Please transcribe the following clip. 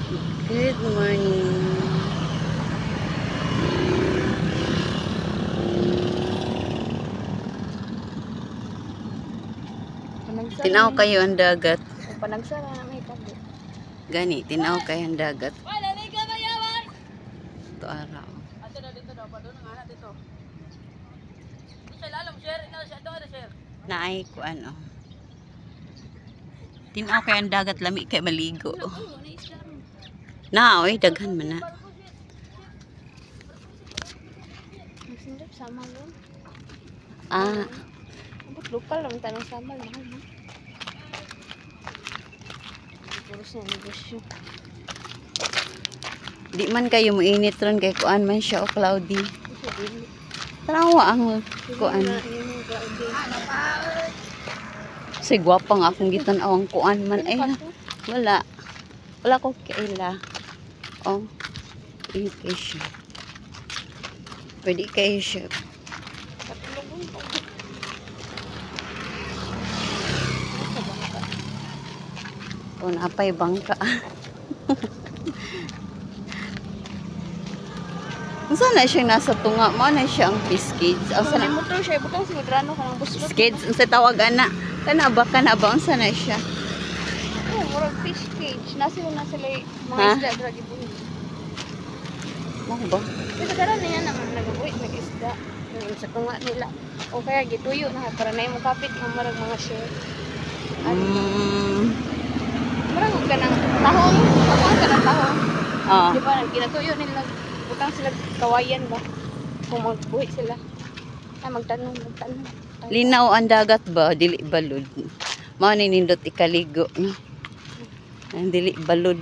Good morning. Tinaw kayo ang dagat. Panagsara na may tabi. Gani, tinaw kayo ang dagat. Ito araw. Naay ko ano. Tinaw kayo ang dagat, lami kay maligo. Na, oy, daghan man na. Masindap sama yun. Ah, Lokal lang tanong sama mahal mo. Puros na negosyo. di man kayo muinit ron kay kuan man siya o cloudy. Tarawa ang kuan. Si gwapang akong gitan-aw ang kuan man ay wala. Wala ko kaila. Oh. Education. Pwede kayo siya. O napay bangka. Saan na siya nasa tunga? Mao na siya ang fish cage. O Sa sana motor siya butang sigodrano ka ng buslot. cage sa tawag ana. Kana ba unsa na siya? Oh, murag fish cage. Nasa sila mga Ha? isda dra gibuhi. Mo ba? Pero karon niya naman nagabuhi nag-isda. Yung sa tunga nila. O kaya gituyo na para na mo kapit ng marag mga share. Marag ka ng tahong. Tahong ka ng tahong. Ah. Di ba, ginatuyo nila, butang sila kawayan ba? Kung magbuhi sila. Ay, magtanong. Linaw ang dagat ba? Dili balod. Mao ni nindot ikaligo, no? Ang dili balod.